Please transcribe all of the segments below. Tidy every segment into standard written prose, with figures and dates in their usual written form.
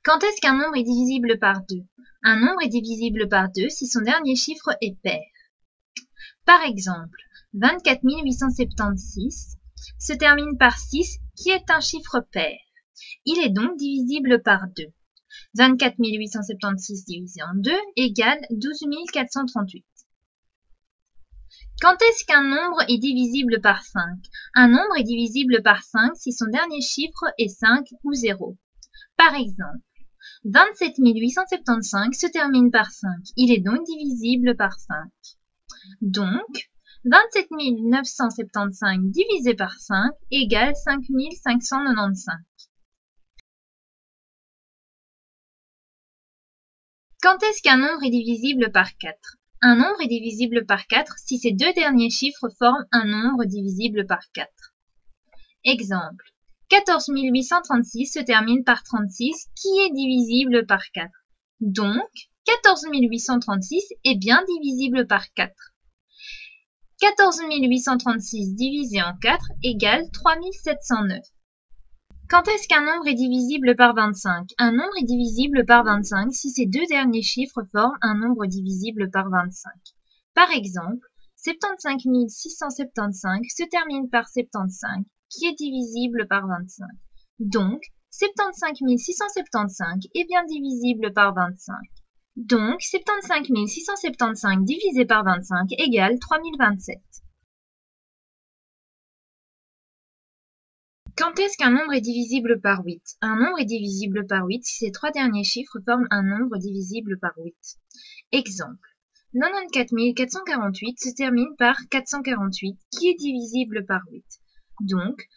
Quand est-ce qu'un nombre est divisible par 2? Un nombre est divisible par 2 si son dernier chiffre est pair. Par exemple, 24 876 se termine par 6 qui est un chiffre pair. Il est donc divisible par 2. 24 876 divisé en 2 égale 12 438. Quand est-ce qu'un nombre est divisible par 5? Un nombre est divisible par 5 si son dernier chiffre est 5 ou 0. Par exemple, 27 875 se termine par 5. Il est donc divisible par 5. Donc, 27 975 divisé par 5 égale 5 595. Quand est-ce qu'un nombre est divisible par 4? Un nombre est divisible par 4 si ses deux derniers chiffres forment un nombre divisible par 4. Exemple, 14 836 se termine par 36 qui est divisible par 4. Donc, 14 836 est bien divisible par 4. 14 836 divisé en 4 égale 3709. Quand est-ce qu'un nombre est divisible par 25? Un nombre est divisible par 25 si ses deux derniers chiffres forment un nombre divisible par 25. Par exemple, 75 675 se termine par 75, qui est divisible par 25. Donc, 75 675 est bien divisible par 25. Donc, 75 675 divisé par 25 égale 3027. Quand est-ce qu'un nombre est divisible par 8? Un nombre est divisible par 8 si ses trois derniers chiffres forment un nombre divisible par 8. Exemple, 94 448 se termine par 448 qui est divisible par 8. Donc,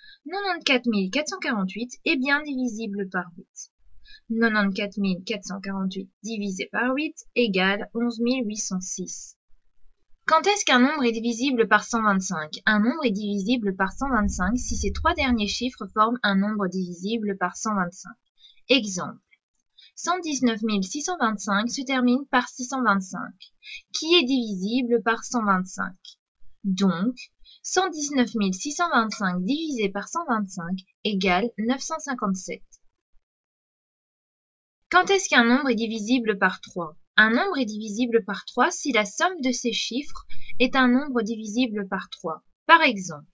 94 448 est bien divisible par 8. 94 448 divisé par 8 égale 11 806. Quand est-ce qu'un nombre est divisible par 125? Un nombre est divisible par 125 si ses trois derniers chiffres forment un nombre divisible par 125. Exemple, 119 625 se termine par 625, qui est divisible par 125. Donc, 119 625 divisé par 125 égale 957. Quand est-ce qu'un nombre est divisible par 3? Un nombre est divisible par 3 si la somme de ses chiffres est un nombre divisible par 3. Par exemple,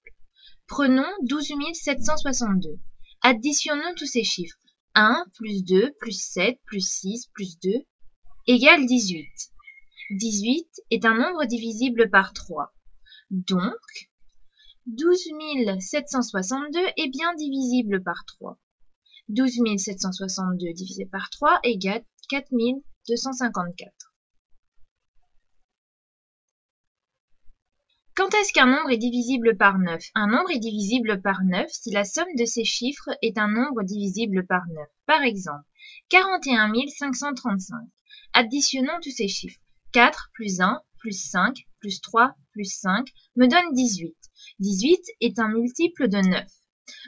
prenons 12 762. Additionnons tous ces chiffres. 1 plus 2 plus 7 plus 6 plus 2 égale 18. 18 est un nombre divisible par 3. Donc, 12 762 est bien divisible par 3. 12 762 divisé par 3 égale 4254. Quand est-ce qu'un nombre est divisible par 9? Un nombre est divisible par 9 si la somme de ses chiffres est un nombre divisible par 9. Par exemple, 41 535. Additionnons tous ces chiffres. 4 plus 1 plus 5 plus 3 plus 5 me donne 18. 18 est un multiple de 9.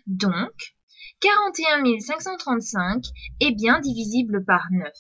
Donc, 41 535 est bien divisible par 9.